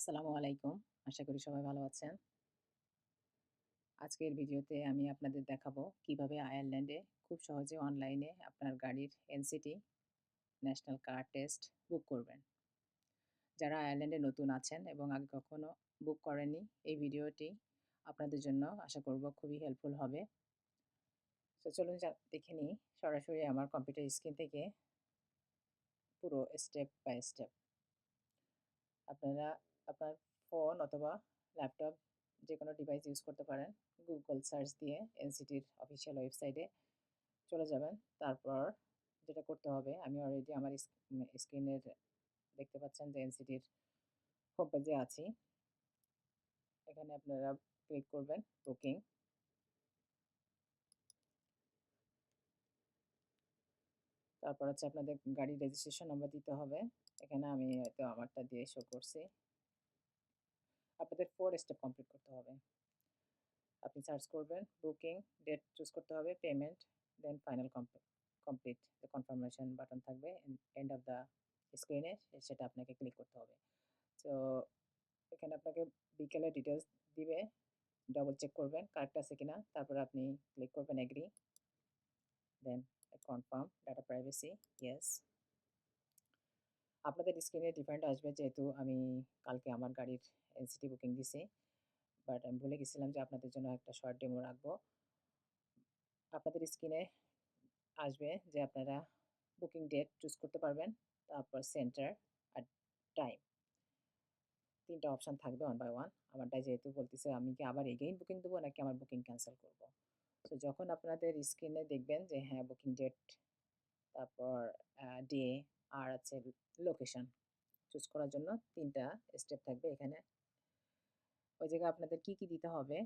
আসসালামু আলাইকুম। আশা করি সবাই ভালো আছেন। আজকের ভিডিওতে আমি আপনাদের দেখাবো কিভাবে আয়ারল্যান্ডে খুব সহজে অনলাইনে আপনার গাড়ির এনসিটি ন্যাশনাল কার টেস্ট বুক করবেন। যারা আয়ারল্যান্ডে নতুন আছেন এবং আগে কখনো বুক করেননি, এই ভিডিওটি আপনাদের জন্য আশা করব খুবই হেল্পফুল হবে। তো চলুন দেখে নিই সরাসরি আমার কম্পিউটার স্ক্রিন থেকে পুরো স্টেপ বাই স্টেপ। আপনারা আপনার ফোন অথবা ল্যাপটপ যেকোনো ডিভাইস ইউজ করতে পারেন। গুগল সার্চ দিয়ে এনসিটির অফিসিয়াল ওয়েবসাইটে চলে যাবেন। তারপর যেটা করতে হবে, আমি অলরেডি আমার স্ক্রিনের দেখতে পাচ্ছেন যে এনসিটির হোম পেজে আছি। এখানে আপনারা ক্লিক করবেন বুকিং। তারপর হচ্ছে আপনাদের গাড়ির রেজিস্ট্রেশন নাম্বার দিতে হবে। এখানে আমি হয়তো আমারটা দিয়ে শো করছি। আপনাদের 4 স্টেপ কমপ্লিট করতে হবে। আপনি সার্চ করবেন বুকিং, ডেট চুজ করতে হবে, payment, then final complete the confirmation button থাকবে এন্ড অফ দ্য স্ক্রিনে, সেটা আপনাকে ক্লিক করতে হবে। তো এখানে আপনাকে বিকেলের ডিটেলস দিবে, ডবল চেক করবেন কারেক্ট আছে কিনা। তারপর আপনি ক্লিক করবেন এগ্রি, দেন কনফার্ম ডাটা প্রাইভেসি, ইয়েস। আপনাদের স্ক্রিনে ডিফারেন্ট আসবে, যেহেতু আমি কালকে আমার গাড়ির এনসিটি বুকিং দিছি, বাট আমি ভুলে গেছিলাম যে আপনাদের জন্য একটা শর্ট ডেমো রাখবো। আপনাদের স্ক্রিনে আসবে যে আপনারা বুকিং ডেট চুজ করতে পারবেন, তারপর সেন্টার আর টাইম, 3টা অপশান থাকবে ওয়ান বাই ওয়ান। আমারটাই যেহেতু বলতেছে, আমি কি আবার এগেইন বুকিং দেবো নাকি আমার বুকিং ক্যান্সেল করব। তো যখন আপনাদের স্ক্রিনে দেখবেন যে হ্যাঁ বুকিং ডেট, তারপর ডে, আর আছে লোকেশন চুজ করার জন্য 3টা স্টেপ থাকবে এখানে। ওই জায়গায় আপনাদের কি কি দিতে হবে,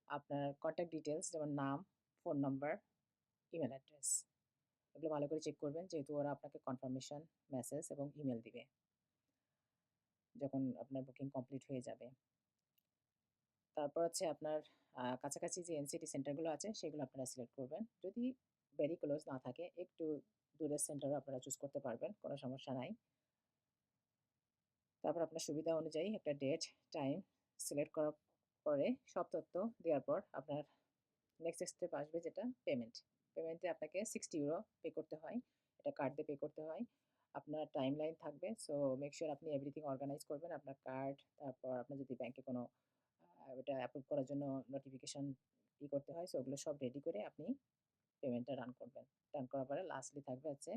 আপনার কন্ট্যাক্ট ডিটেলস যেমন নাম, ফোন নাম্বার, ইমেল অ্যাড্রেস, এগুলো ভালো করে চেক করবেন, যেহেতু ওরা আপনাকে কনফার্মেশন মেসেজ এবং ইমেল দিবে যখন আপনার বুকিং কমপ্লিট হয়ে যাবে। তারপর হচ্ছে আপনার কাছাকাছি যে এনসিটি সেন্টারগুলো আছে সেগুলো আপনারা সিলেক্ট করবেন। যদি ভেরি ক্লোজ না থাকে, একটু দূরের সেন্টারও আপনারা চুজ করতে পারবেন, কোনো সমস্যা নাই। তারপর আপনার সুবিধা অনুযায়ী একটা ডেট, টাইম সিলেক্ট করার পরে সব তথ্য দেওয়ার পর আপনার নেক্সট স্টেপ আসবে, যেটা পেমেন্ট। পেমেন্টে আপনাকে 60 ইউরো পে করতে হয়। এটা কার্ড দিয়ে পে করতে হয়। আপনার টাইম লাইন থাকবে, সো মেক শিওর আপনি এভরিথিং অর্গানাইজ করবেন, আপনার কার্ড, তারপর আপনার যদি ব্যাংকে কোনো ওটা অ্যাপ্রুভ করার জন্য নোটিফিকেশন করতে হয়, সো ওগুলো সব রেডি করে আপনি পেমেন্টটা রান করবেন। রান করার পরে লাস্টলি থাকবে হচ্ছে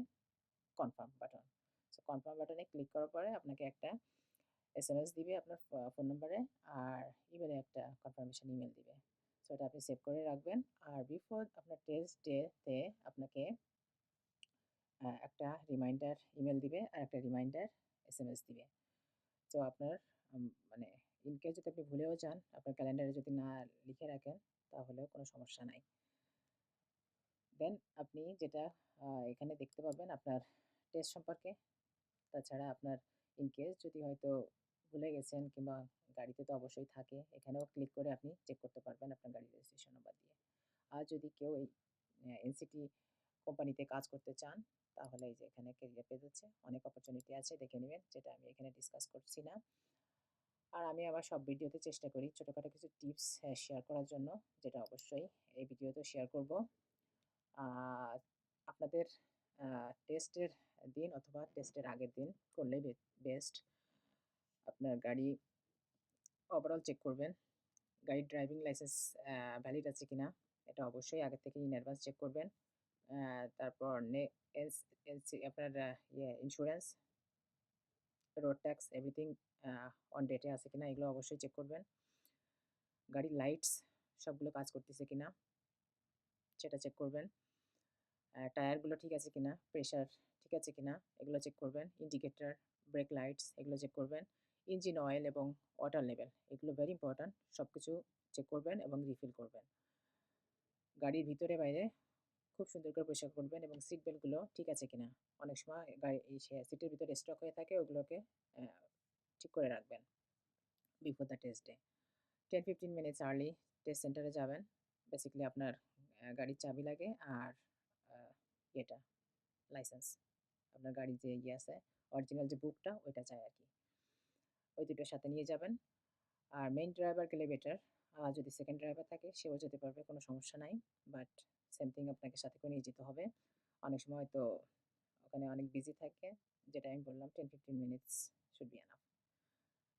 কনফার্ম বাটন। সো কনফার্ম বাটনে ক্লিক করার পরে আপনাকে একটা এসএমএস দিবে আপনার ফোন নাম্বারে, আর ইমেলে একটা কনফার্মেশন ইমেল দিবে। সো এটা আপনি সেভ করে রাখবেন। আর বিফোর আপনার টেস্ট ডেতে আপনাকে একটা রিমাইন্ডার ইমেল দিবে আর একটা রিমাইন্ডার এসএমএস দিবে। তো আপনার মানে ইনকেস যদি আপনি ভুলেও যান, আপনার ক্যালেন্ডারে যদি না লিখে রাখেন, তাহলেও কোনো সমস্যা নাই। দেন আপনি যেটা এখানে দেখতে পাবেন আপনার টেস্ট সম্পর্কে। তাছাড়া আপনার ইনকেস যদি হয়তো ভুলে গেছেন, কিংবা গাড়িতে তো অবশ্যই থাকে, এখানেও ক্লিক করে আপনি চেক করতে পারবেন আপনার গাড়ির রেজিস্ট্রেশন নাম্বার দিয়ে। আর যদি কেউ এই এনসিটি কোম্পানিতে কাজ করতে চান, তাহলে এই যে এখানে ক্যারিয়ার পেজ আছে, অনেক অপরচুনিটি আছে, দেখে নেবেন, যেটা আমি এখানে ডিসকাস করছি না। আর আমি আমার সব ভিডিওতে চেষ্টা করি ছোটোখাটো কিছু টিপস শেয়ার করার জন্য, যেটা অবশ্যই এই ভিডিওতেও শেয়ার করব। আপনাদের টেস্টের দিন অথবা টেস্টের আগের দিন করলেই বেস্ট। আপনার গাড়ি ওভারঅল চেক করবেন, গাড়ির ড্রাইভিং লাইসেন্স ভ্যালিড আছে কিনা, এটা অবশ্যই আগে থেকে ইন অ্যাডভান্স চেক করবেন। তারপর আপনার insurance, road tax, everything on ডেটে আছে কিনা, এগুলো অবশ্যই চেক করবেন। গাড়ির লাইটস সবগুলো কাজ করতেছে কিনা সেটা চেক করবেন। টায়ারগুলো ঠিক আছে কিনা, প্রেশার ঠিক আছে কিনা, এগুলো চেক করবেন। ইন্ডিকেটর, ব্রেক লাইটস, এগুলো চেক করবেন। ইঞ্জিন অয়েল এবং ওয়াটার লেভেল, এগুলো ভেরি ইম্পর্ট্যান্ট, সব কিছু চেক করবেন এবং রিফিল করবেন। গাড়ির ভিতরে বাইরে খুব সুন্দর করে পরিষ্কার করবেন, এবং সিট বেল্টগুলো ঠিক আছে কিনা। অনেক সময় গাড়ি এই সিটের ভিতরে স্টক হয়ে থাকে, ওগুলোকে ঠিক করে রাখবেন before the test day. 10-15 minutes early test সেন্টারে যাবেন। বেসিক্যালি আপনার গাড়ির চাবি লাগে, আর এটা লাইসেন্স, আপনার গাড়ির যে আছে অরিজিনাল যে বুকটা, ওইটা চাই আর কি। ওই ২ টার সাথে নিয়ে যাবেন। আর মেইন ড্রাইভার গেলে বেটার। যদি সেকেন্ড ড্রাইভার থাকে সেও যেতে পারবে, কোনো সমস্যা নাই। বাট সেম থিং আপনাকে সাথে করে নিয়ে যেতে হবে। অনেক সময় হয়তো ওখানে অনেক বিজি থাকে, যেটা আমি বললাম 10-15 মিনিটস শুড বি এনাফ।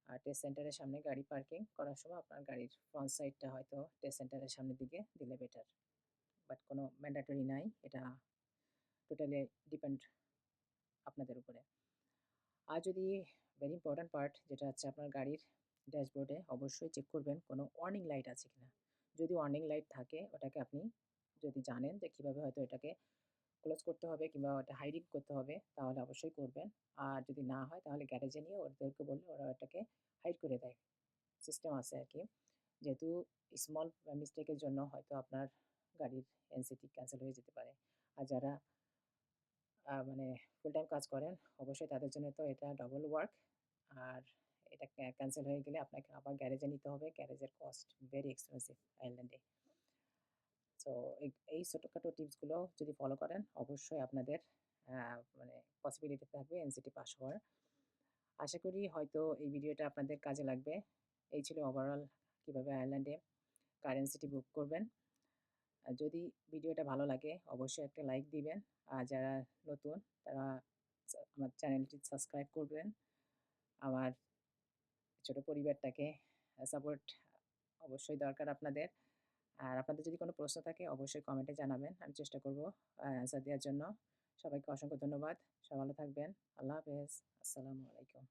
আর টেস্ট সেন্টারের সামনে গাড়ি পার্কিং করার সময় আপনার গাড়ির ফ্রন্ট সাইডটা হয়তো টেস্ট সেন্টারের সামনের দিকে দিলে বেটার। বাট কোনো ম্যান্ডেটরি নাই, এটা টোটালি ডিপেন্ড আপনাদের উপরে। আর যদি ভেরি ইম্পর্ট্যান্ট পার্ট যেটা হচ্ছে আপনার গাড়ির ড্যাশবোর্ডে অবশ্যই চেক করবেন কোনো ওয়ার্নিং লাইট আছে কিনা। যদি ওয়ার্নিং লাইট থাকে ওটাকে আপনি যদি জানেন যে কীভাবে হয়তো এটাকে ক্লোজ করতে হবে কিংবা ওটা হাইডিং করতে হবে তাহলে অবশ্যই করবেন। আর যদি না হয় তাহলে গ্যারেজে নিয়ে ওদেরকে বললে ওরা এটাকে হাইড করে দেয়, সিস্টেম আছে আর কি। যেহেতু স্মল মিস্টেকের জন্য হয়তো আপনার গাড়ির এনসিটি ক্যান্সেল হয়ে যেতে পারে। আর যারা মানে ফুল টাইম কাজ করেন অবশ্যই তাদের জন্য তো এটা ডবল ওয়ার্ক। আর এটা ক্যান্সেল হয়ে গেলে আপনাকে আবার গ্যারেজে নিতে হবে, গ্যারেজের কস্ট ভেরি এক্সপেন্সিভ আয়ারল্যান্ডে। সো এই ছোটোখাটো টিপসগুলো যদি ফলো করেন অবশ্যই আপনাদের মানে পসিবিলিটি থাকবে এনসিটি পাস হওয়ার। আশা করি হয়তো এই ভিডিওটা আপনাদের কাজে লাগবে। এই ছিল ওভারঅল কীভাবে আয়ারল্যান্ডে কার এনসিটি বুক করবেন। যদি ভিডিওটা ভালো লাগে অবশ্যই একটা লাইক দিবেন। আর যারা নতুন তারা আমার চ্যানেলটি সাবস্ক্রাইব করবেন। আমার ছোটো পরিবারটাকে সাপোর্ট অবশ্যই দরকার আপনাদের। আর আপনাদের যদি কোনো প্রশ্ন থাকে অবশ্যই কমেন্টে জানাবেন। আমি চেষ্টা করব অ্যান্সার দেওয়ার জন্য। সবাইকে অসংখ্য ধন্যবাদ। সবাই ভালো থাকবেন। আল্লাহ হাফেজ। আসসালামু আলাইকুম।